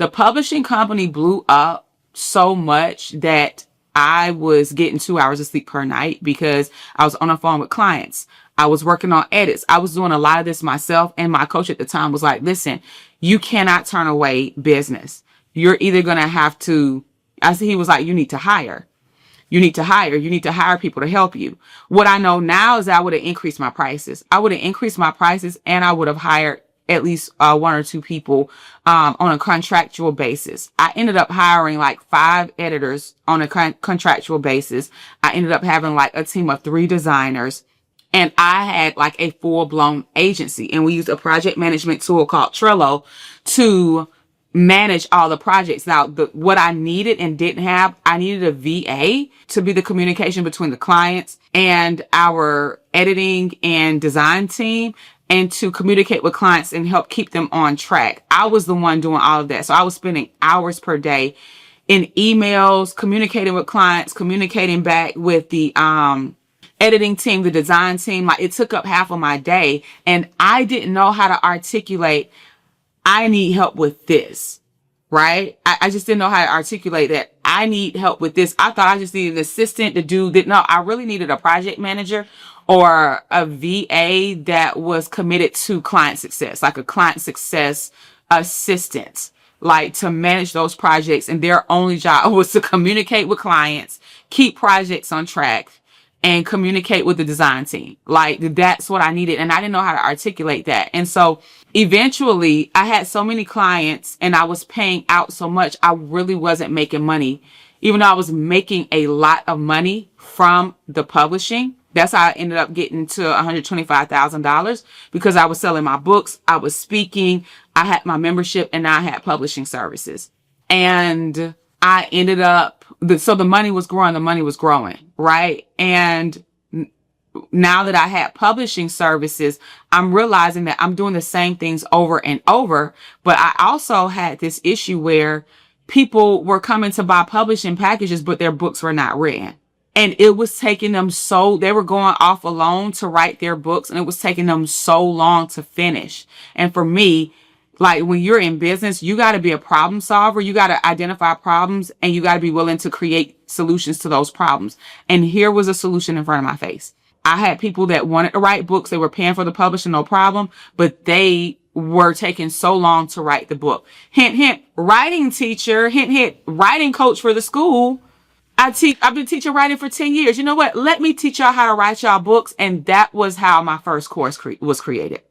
the publishing company blew up so much that I was getting 2 hours of sleep per night because I was on the phone with clients. I was working on edits. I was doing a lot of this myself. And my coach at the time was like, listen, you cannot turn away business. You're either going to have to, he was like, you need to hire. You need to hire people to help you. What I know now is that I would have increased my prices. And I would have hired at least one or two people on a contractual basis. I ended up hiring like 5 editors on a contractual basis. I ended up having like a team of 3 designers. And I had like a full-blown agency. And we used a project management tool called Trello to manage all the projects. Now, what I needed and didn't have, I needed a VA to be the communication between the clients and our editing and design team, and to communicate with clients and help keep them on track. I was the one doing all of that. So I was spending hours per day in emails, communicating with clients, communicating back with the editing team, the design team. Like, it took up half of my day, and I didn't know how to articulate, I need help with this, right? I just didn't know how to articulate that. I need help with this. I thought I just needed an assistant to do that. No, I really needed a project manager or a VA that was committed to client success, like a client success assistant, like to manage those projects. And their only job was to communicate with clients, keep projects on track, and communicate with the design team. Like, that's what I needed. And I didn't know how to articulate that. And so eventually I had so many clients and I was paying out so much, I really wasn't making money, even though I was making a lot of money from the publishing. That's how I ended up getting to $125,000, because I was selling my books, I was speaking, I had my membership, and I had publishing services. And I ended up, so the money was growing, right? And now that I had publishing services, I'm realizing that I'm doing the same things over and over. But I also had this issue where people were coming to buy publishing packages, but their books were not written. And it was taking them they were going off alone to write their books, and it was taking them so long to finish. And for me, like, when you're in business, you got to be a problem solver. You got to identify problems, and you got to be willing to create solutions to those problems. And here was a solution in front of my face. I had people that wanted to write books. They were paying for the publishing, no problem, but they were taking so long to write the book. Hint, hint, writing teacher, hint, hint, writing coach for the school. I've been teaching writing for 10 years. You know what? Let me teach y'all how to write y'all books. And that was how my first course was created.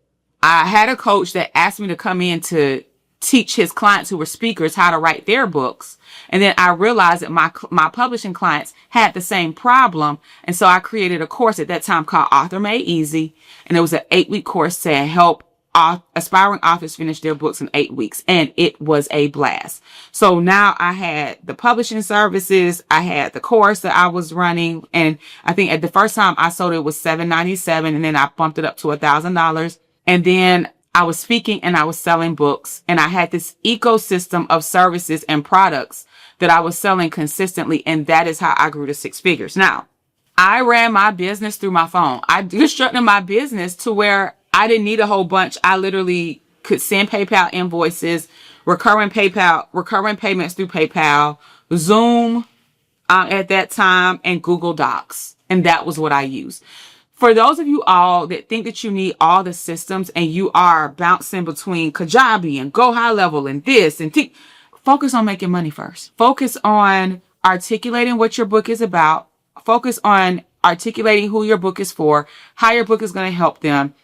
I had a coach that asked me to come in to teach his clients who were speakers how to write their books. And then I realized that my publishing clients had the same problem. And so I created a course at that time called Author Made Easy. And it was an 8-week course to help aspiring authors finish their books in 8 weeks. And it was a blast. So now I had the publishing services. I had the course that I was running. And I think at the first time I sold it was $797. And then I bumped it up to $1,000. And then I was speaking and I was selling books, and I had this ecosystem of services and products that I was selling consistently. And that is how I grew to 6 figures. Now, I ran my business through my phone. I constructed my business to where I didn't need a whole bunch. I literally could send PayPal invoices, recurring payments through PayPal, Zoom at that time, and Google Docs. And that was what I used. For those of you all that think that you need all the systems and you are bouncing between Kajabi and Go High Level and this and focus on making money first. Focus on articulating what your book is about. Focus on articulating who your book is for, how your book is going to help them.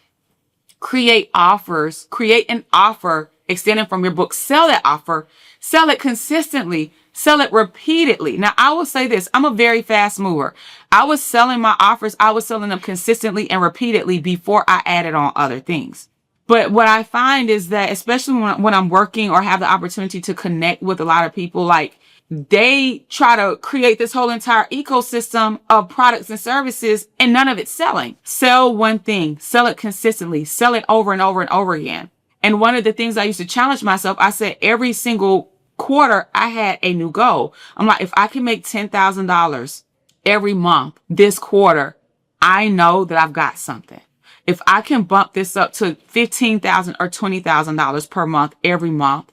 Create offers, create an offer extending from your book. Sell that offer, sell it consistently. Sell it repeatedly. Now, I will say this. I'm a very fast mover. I was selling my offers. I was selling them consistently and repeatedly before I added on other things. But what I find is that, especially when I'm working or have the opportunity to connect with a lot of people, like, they try to create this whole entire ecosystem of products and services, and none of it's selling. Sell one thing. Sell it consistently. Sell it over and over and over again. And one of the things I used to challenge myself, I said every single quarter, I had a new goal. I'm like, if I can make $10,000 every month this quarter, I know that I've got something. If I can bump this up to $15,000 or $20,000 per month every month,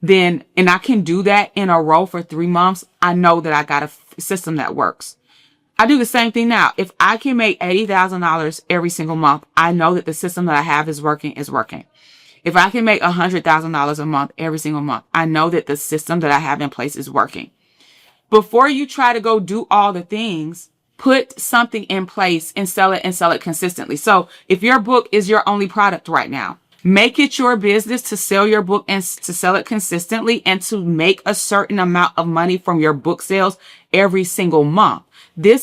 then, and I can do that in a row for 3 months, I know that I got a system that works. I do the same thing now. If I can make $80,000 every single month, I know that the system that I have is working, is working. If I can make $100,000 a month every single month, I know that the system that I have in place is working. Before you try to go do all the things, put something in place and sell it consistently. So if your book is your only product right now, make it your business to sell your book and to sell it consistently and to make a certain amount of money from your book sales every single month.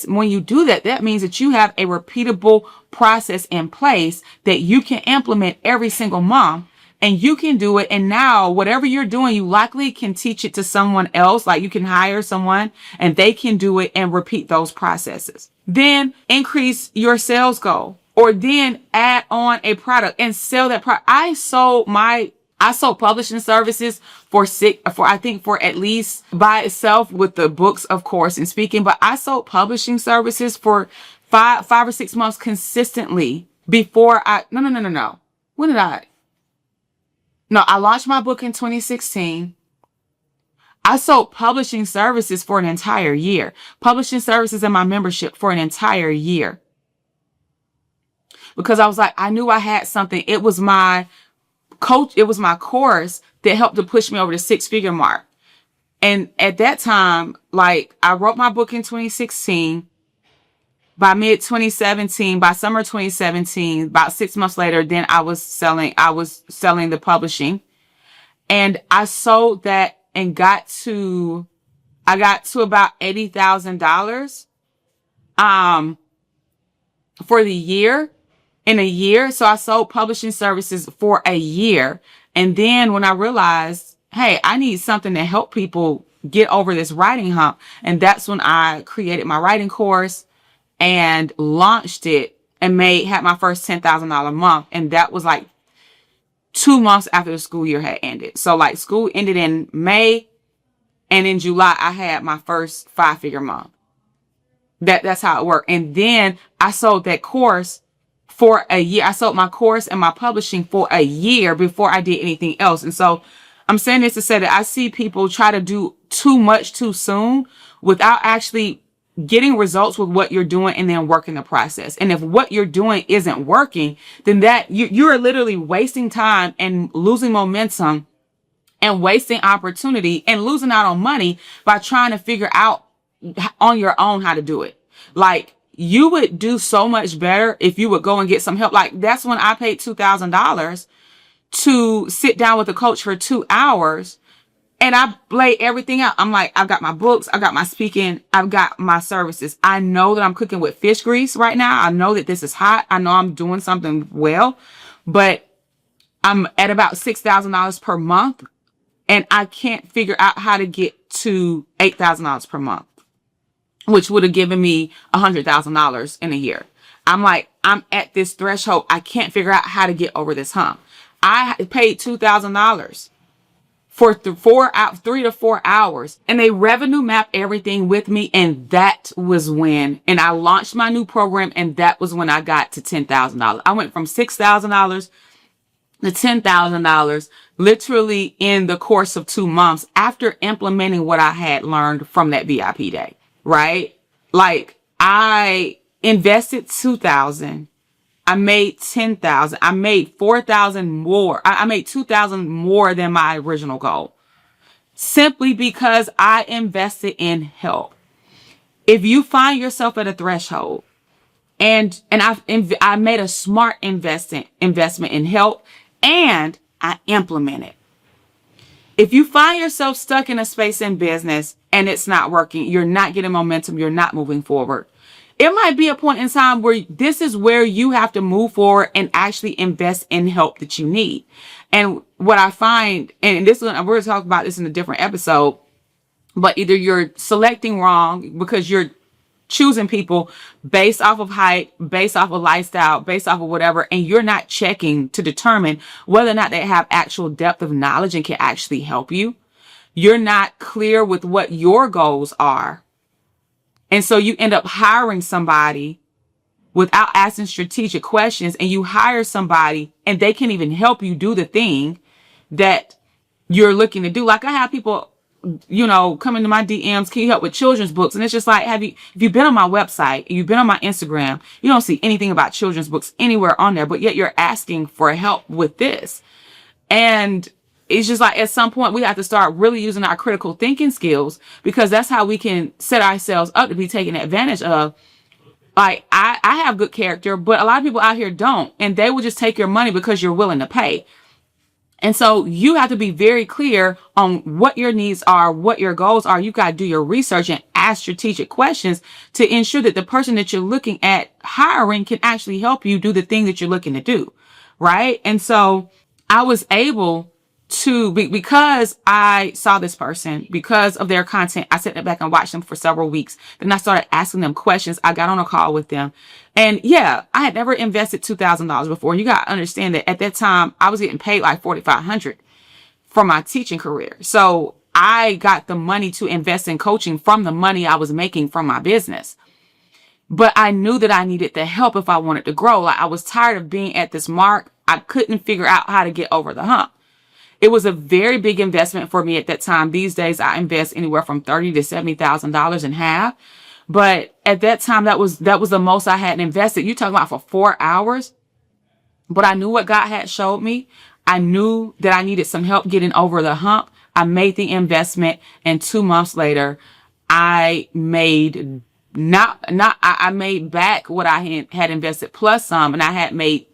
When you do that, that means that you have a repeatable process in place that you can implement every single month, and you can do it. And now whatever you're doing, you likely can teach it to someone else. Like you can hire someone and they can do it and repeat those processes. Then increase your sales goal, or then add on a product and sell that product. I sold publishing services for at least by itself with the books, of course, and speaking, but I sold publishing services for five or 6 months consistently before no. When did I? No, I launched my book in 2016. I sold publishing services for an entire year. Publishing services and my membership for an entire year. Because I was like, I knew I had something. It was my course that helped to push me over the 6-figure mark. And at that time, like, I wrote my book in 2016. By by summer 2017, about 6 months later, then I was selling the publishing, and I sold that and I got to about $80,000, for the year, in a year. So I sold publishing services for a year. And then when I realized, hey, I need something to help people get over this writing hump. And that's when I created my writing course and launched it and had my first $10,000 month. And that was like 2 months after the school year had ended. So like school ended in May, and in July I had my first 5-figure month. That's how it worked. And then I sold that course for a year. I sold my course and my publishing for a year before I did anything else. And so I'm saying this to say that I see people try to do too much too soon without actually getting results with what you're doing and then working the process. And if what you're doing isn't working, then you're literally wasting time and losing momentum and wasting opportunity and losing out on money by trying to figure out on your own how to do it. Like, you would do so much better if you would go and get some help. Like, that's when I paid $2,000 to sit down with a coach for 2 hours. And I lay everything out. I'm like, I've got my books, I've got my speaking, I've got my services. I know that I'm cooking with fish grease right now. I know that this is hot. I know I'm doing something well, but I'm at about $6,000 per month, and I can't figure out how to get to $8,000 per month, which would have given me $100,000 in a year. I'm like, I'm at this threshold. I can't figure out how to get over this hump. I paid $2,000 for 3 to 4 hours, and they revenue map everything with me. And that was when, and I launched my new program, and that was when I got to $10,000. I went from $6,000 to $10,000 literally in the course of 2 months after implementing what I had learned from that VIP day, right? Like, I invested $2,000. I made $10,000. I made $4,000 more. I made $2,000 more than my original goal, simply because I invested in help. If you find yourself at a threshold, and I made a smart investment in help, and I implement it. If you find yourself stuck in a space in business and it's not working, you're not getting momentum, you're not moving forward, it might be a point in time where this is where you have to move forward and actually invest in help that you need. And what I find, and this one, we're going to talk about this in a different episode, but either you're selecting wrong because you're choosing people based off of height, based off of lifestyle, based off of whatever, and you're not checking to determine whether or not they have actual depth of knowledge and can actually help you. You're not clear with what your goals are. And so you end up hiring somebody without asking strategic questions, and you hire somebody and they can't even help you do the thing that you're looking to do. Like I have people, come into my DMs, can you help with children's books? And it's just like, if you've been on my website, you've been on my Instagram, you don't see anything about children's books anywhere on there, but yet you're asking for help with this. And it's just like, at some point we have to start really using our critical thinking skills, because that's how we can set ourselves up to be taken advantage of. Like I have good character, but a lot of people out here don't, and they will just take your money because you're willing to pay. And so you have to be very clear on what your needs are, what your goals are. You've got to do your research and ask strategic questions to ensure that the person that you're looking at hiring can actually help you do the thing that you're looking to do. Right. And so I was able to, because I saw this person, because of their content, I sat back and watched them for several weeks. Then I started asking them questions. I got on a call with them. And yeah, I had never invested $2,000 before. You got to understand that at that time I was getting paid like $4,500 for my teaching career. So I got the money to invest in coaching from the money I was making from my business. But I knew that I needed the help if I wanted to grow. Like I was tired of being at this mark. I couldn't figure out how to get over the hump. It was a very big investment for me at that time. These days, I invest anywhere from $30,000 to $70,000 in half. But at that time, that was the most I had invested. You talking about for 4 hours? But I knew what God had showed me. I knew that I needed some help getting over the hump. I made the investment, and 2 months later, I made I made back what I had invested plus some, and I had made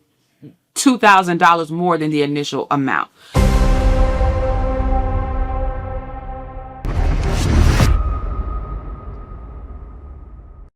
$2,000 more than the initial amount.